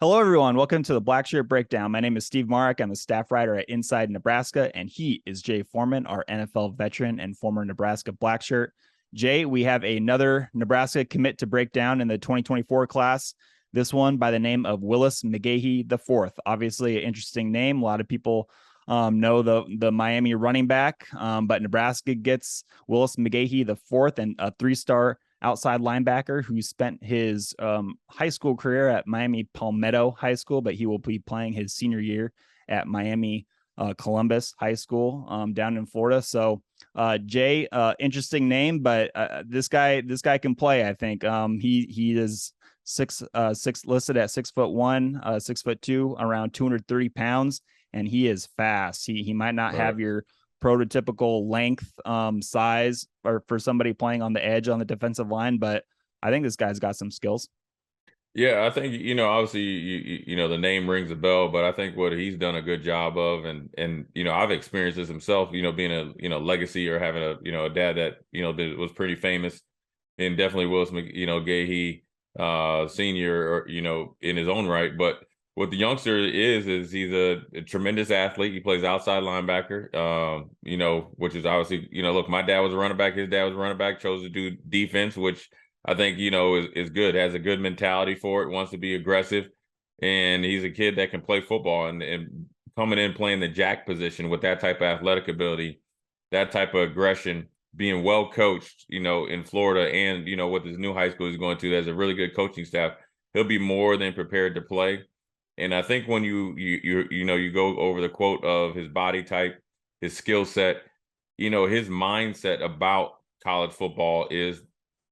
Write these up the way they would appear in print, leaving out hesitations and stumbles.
Hello, everyone. Welcome to the Blackshirt Breakdown. My name is Steve Marik. I'm a staff writer at Inside Nebraska, and he is Jay Foreman, our NFL veteran and former Nebraska Blackshirt. Jay, we have another Nebraska commit to break down in the 2024 class. This one by the name of Willis McGahee IV. Obviously, an interesting name. A lot of people know the Miami running back, but Nebraska gets Willis McGahee IV, and a three-star outside linebacker who spent his high school career at Miami Palmetto High School, but he will be playing his senior year at Miami Columbus High School down in Florida. So Jay, interesting name, but this guy can play. I think he is six listed at 6'1", 6'2", around 230 pounds, and he is fast. He might not have your prototypical length, size, or for somebody playing on the edge on the defensive line, but I think this guy's got some skills. Yeah, I think obviously the name rings a bell, but I think what he's done a good job of, and I've experienced this himself, being a legacy or having a dad that that was pretty famous, and definitely Willis McGahee senior, or in his own right. But what the youngster is he's a tremendous athlete. He plays outside linebacker, which is obviously, look, my dad was a running back, his dad was a running back, chose to do defense, which I think, is good, has a good mentality for it, wants to be aggressive. And he's a kid that can play football, and coming in playing the jack position with that type of athletic ability, that type of aggression, being well coached, in Florida, and, with his new high school he's going to, there's a really good coaching staff. He'll be more than prepared to play. And I think when you go over the quote of his body type, his skill set, his mindset about college football is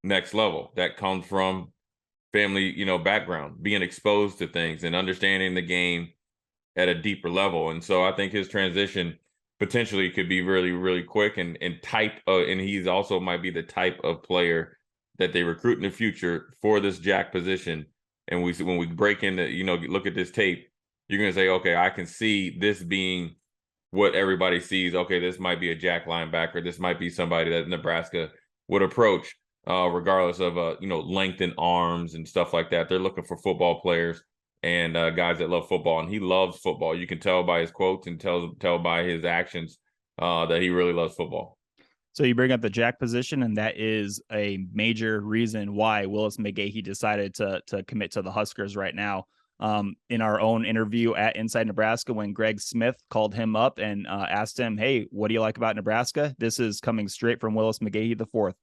next level. That comes from family, background, being exposed to things and understanding the game at a deeper level. And so I think his transition potentially could be really, really quick and and he's also might be the type of player that they recruit in the future for this jack position. And when we break into, look at this tape, you're going to say, okay, I can see this being what everybody sees. Okay, this might be a jack linebacker. This might be somebody that Nebraska would approach, regardless of length and arms and stuff like that. They're looking for football players and guys that love football, and he loves football. You can tell by his quotes and tell by his actions that he really loves football. So you bring up the jack position, and that is a major reason why Willis McGahee decided to commit to the Huskers right now. In our own interview at Inside Nebraska, when Greg Smith called him up and asked him, "Hey, what do you like about Nebraska?" This is coming straight from Willis McGahee IV.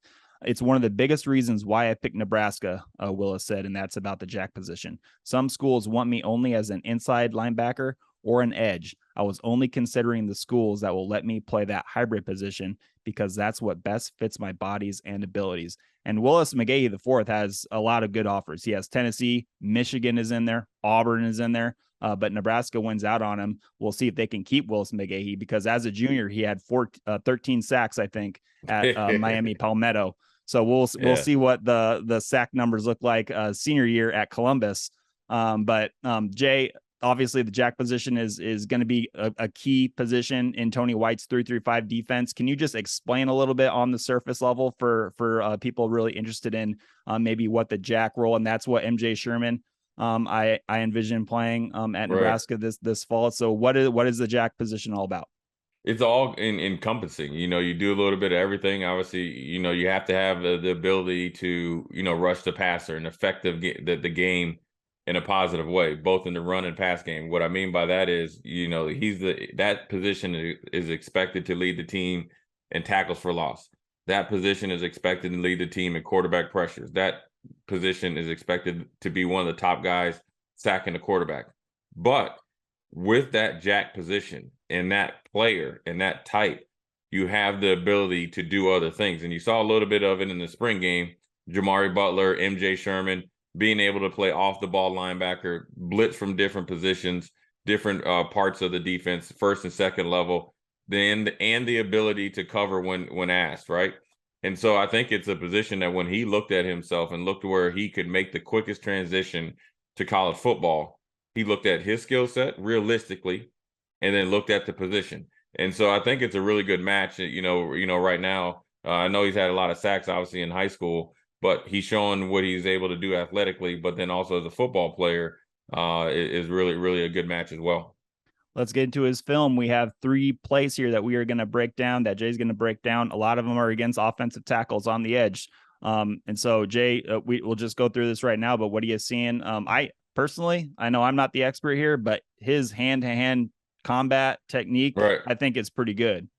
It's one of the biggest reasons why I picked Nebraska, Willis said, and that's about the jack position. Some schools want me only as an inside linebacker or an edge. I was only considering the schools that will let me play that hybrid position because that's what best fits my bodies and abilities. And Willis McGahee IV has a lot of good offers. He has Tennessee, Michigan is in there, Auburn is in there, but Nebraska wins out on him. We'll see if they can keep Willis McGahee, because as a junior, he had 13 sacks, I think, at Miami Palmetto. So we'll see what the sack numbers look like senior year at Columbus. Jay, obviously the jack position is going to be a key position in Tony White's 3-3-5 defense. Can you just explain a little bit on the surface level for people really interested in maybe what the jack role, and that's what MJ Sherman I envision playing at Nebraska this fall. So what is the jack position all about? It's all encompassing. You do a little bit of everything. Obviously, you have to have the ability to, rush the passer and effective the game in a positive way, both in the run and pass game. What I mean by that is, that position is expected to lead the team in tackles for loss. That position is expected to lead the team in quarterback pressures. That position is expected to be one of the top guys sacking the quarterback. But with that jack position and that player and that type, you have the ability to do other things. And you saw a little bit of it in the spring game. Jamari Butler, MJ Sherman, being able to play off the ball linebacker, blitz from different positions, different parts of the defense, first and second level, and the ability to cover when asked, right? And so I think it's a position that when he looked at himself and looked where he could make the quickest transition to college football, he looked at his skill set realistically and then looked at the position. And so I think it's a really good match. Right now, I know he's had a lot of sacks, obviously, in high school, but he's showing what he's able to do athletically, but then also as a football player. is really, really a good match as well. Let's get into his film. We have 3 plays here that we are going to break down, that Jay's going to break down. A lot of them are against offensive tackles on the edge. And so, Jay, we'll just go through this right now, but what are you seeing? I personally, I know I'm not the expert here, but his hand-to-hand combat technique, Right. I think it's pretty good.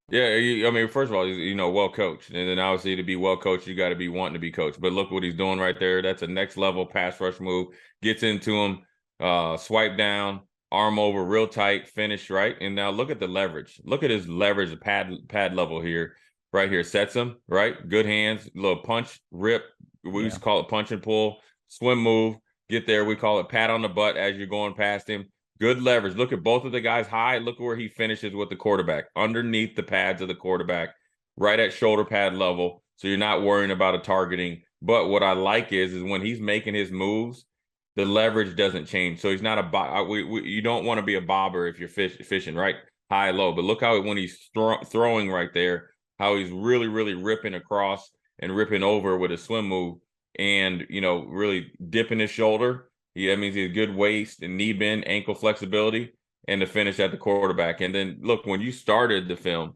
Yeah, I mean, first of all, he's, well coached, and then obviously to be well coached, you got to be wanting to be coached. But look what he's doing right there. That's a next level pass rush move. Gets into him, swipe down, arm over, real tight, finish right. And now look at the leverage. Look at his leverage, pad level here, right here. Sets him right. Good hands, little punch, rip. We used to call it punch and pull, swim move. Get there. We call it pat on the butt as you're going past him. Good leverage. Look at both of the guys high. Look where he finishes with the quarterback, underneath the pads of the quarterback, right at shoulder pad level. So you're not worrying about a targeting. But what I like is when he's making his moves, the leverage doesn't change. So he's not you don't want to be a bobber if you're fishing, right? High, low. But look how when he's throwing right there, how he's really, really ripping across and ripping over with a swim move and, really dipping his shoulder. That means he's a good waist and knee bend, ankle flexibility, and the finish at the quarterback. And then look, when you started the film,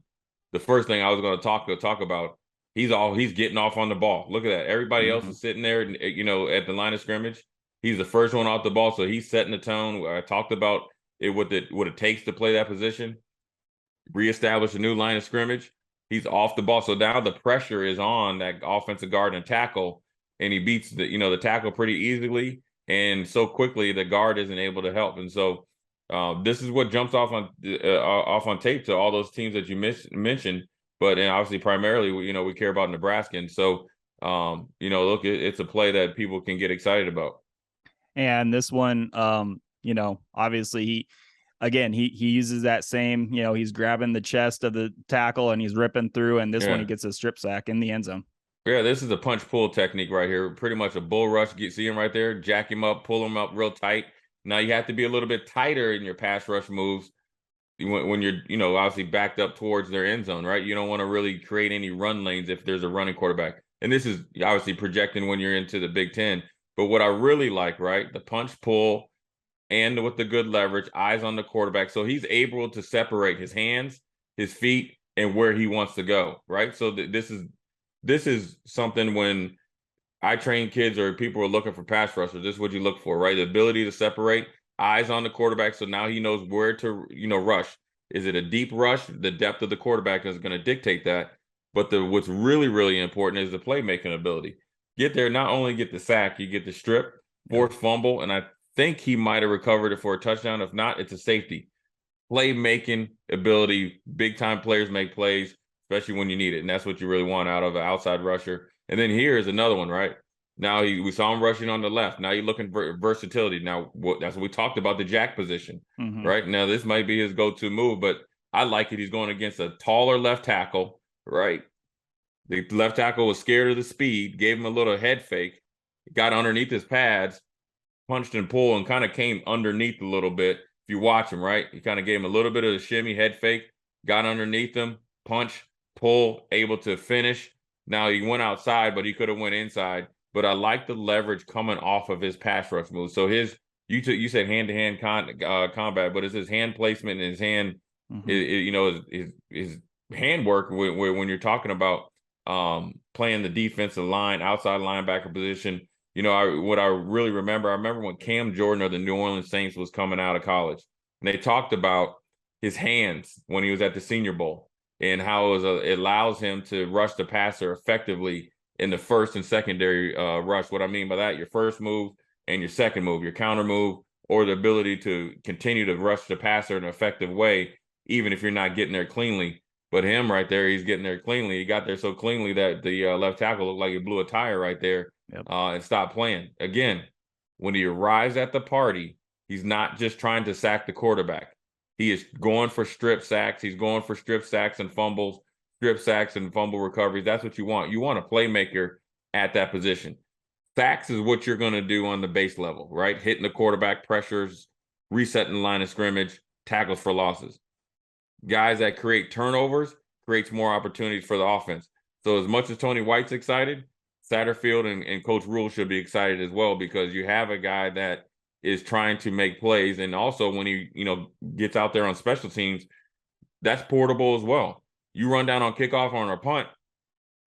the first thing I was going to talk about, he's getting off on the ball. Look at that. Everybody else is sitting there, at the line of scrimmage. He's the first one off the ball, so he's setting the tone. I talked about it, what it takes to play that position, reestablish a new line of scrimmage. He's off the ball, so now the pressure is on that offensive guard and tackle, and he beats the tackle pretty easily. And so quickly, the guard isn't able to help. And so this is what jumps off on tape to all those teams that you mentioned. But and obviously, primarily, we care about Nebraska. And so, look, it's a play that people can get excited about. And this one, obviously he uses that same, he's grabbing the chest of the tackle and he's ripping through. And this one, he gets a strip sack in the end zone. Yeah, this is a punch pull technique right here. Pretty much a bull rush. See him right there, jack him up, pull him up real tight. Now you have to be a little bit tighter in your pass rush moves when you're, obviously backed up towards their end zone, right? You don't want to really create any run lanes if there's a running quarterback. And this is obviously projecting when you're into the Big Ten. But what I really like, right, the punch pull and with the good leverage, eyes on the quarterback. So he's able to separate his hands, his feet, and where he wants to go, right? So this is something when I train kids or people are looking for pass rushers, this is what you look for, right? The ability to separate, eyes on the quarterback, so now he knows where to, rush. Is it a deep rush? The depth of the quarterback is going to dictate that. But what's really, really important is the playmaking ability. Get there, not only get the sack, you get the strip, force fumble, and I think he might have recovered it for a touchdown. If not, it's a safety. Playmaking ability, big-time players make plays, especially when you need it. And that's what you really want out of an outside rusher. And then here is another one, right? Now we saw him rushing on the left. Now you're looking for versatility. Now that's what we talked about, the jack position, right? Now this might be his go-to move, but I like it. He's going against a taller left tackle, right? The left tackle was scared of the speed, gave him a little head fake, got underneath his pads, punched and pulled, and kind of came underneath a little bit. If you watch him, right? He kind of gave him a little bit of a shimmy, head fake, got underneath him, punch, pull, able to finish. Now he went outside, but he could have went inside. But I like the leverage coming off of his pass rush move. So you said hand-to-hand combat, but it's his hand placement and his hand, his handwork when you're talking about playing the defensive line, outside linebacker position. What I really remember, I remember when Cam Jordan of the New Orleans Saints was coming out of college, and they talked about his hands when he was at the Senior Bowl and how it allows him to rush the passer effectively in the first and secondary rush. What I mean by that, your first move and your second move, your counter move, or the ability to continue to rush the passer in an effective way, even if you're not getting there cleanly. But him right there, he's getting there cleanly. He got there so cleanly that the left tackle looked like he blew a tire right there and stopped playing. Again, when he arrives at the party, he's not just trying to sack the quarterback. He is going for strip sacks. He's going for strip sacks and fumbles, strip sacks and fumble recoveries. That's what you want. You want a playmaker at that position. Sacks is what you're going to do on the base level, right? Hitting the quarterback, pressures, resetting the line of scrimmage, tackles for losses. Guys that create turnovers creates more opportunities for the offense. So as much as Tony White's excited, Satterfield and Coach Rhule should be excited as well, because you have a guy that is trying to make plays. And also when he, gets out there on special teams, that's portable as well. You run down on kickoff or on a punt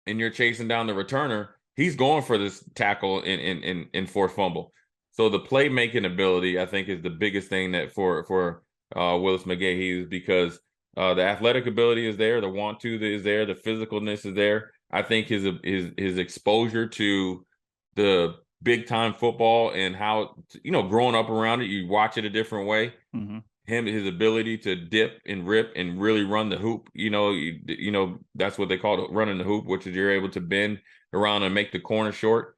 and you're chasing down the returner, he's going for this tackle in forced fumble. So the playmaking ability, I think, is the biggest thing that for Willis McGahee, is because the athletic ability is there, the want to is there, the physicalness is there. I think his exposure to the big time football and how, growing up around it, you watch it a different way. Mm-hmm. His ability to dip and rip and really run the hoop, that's what they call it, running the hoop, which is you're able to bend around and make the corner short.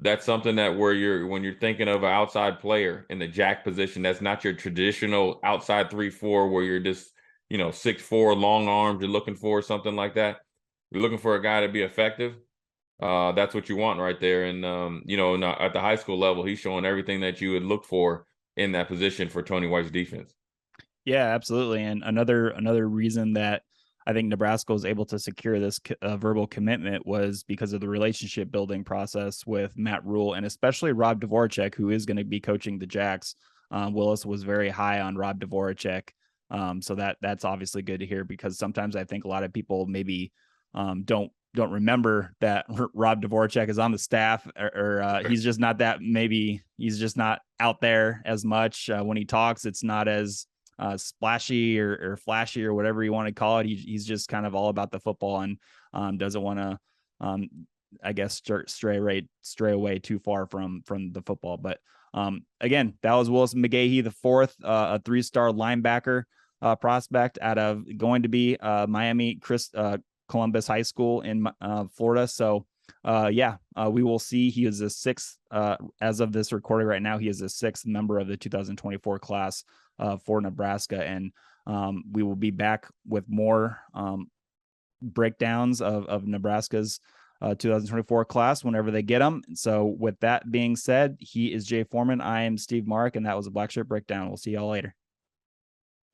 That's something that when you're thinking of an outside player in the jack position, that's not your traditional outside 3-4 where you're just, 6'4", long arms, you're looking for something like that. You're looking for a guy to be effective. That's what you want right there. And, at the high school level, he's showing everything that you would look for in that position for Tony White's defense. Yeah, absolutely. And another reason that I think Nebraska was able to secure this verbal commitment was because of the relationship building process with Matt Rhule and especially Rob Dvorak, who is going to be coaching the Jacks. Willis was very high on Rob Dvorak. So that's obviously good to hear, because sometimes I think a lot of people maybe don't remember that Rob Dvorak is on the staff, or he's just not that, maybe he's just not out there as much. When he talks, it's not as splashy or flashy or whatever you want to call it. He's just kind of all about the football and doesn't want to, I guess, stray away too far from the football. But again, that was Willis McGahee IV, a 3-star linebacker prospect out of going to be Miami Columbus High School in Florida. So we will see. He is the 6th, as of this recording right now, he is the 6th member of the 2024 class for Nebraska. And we will be back with more breakdowns of Nebraska's 2024 class whenever they get them. So with that being said, he is Jay Foreman. I am Steve Marik, and that was a Blackshirt Breakdown. We'll see y'all later.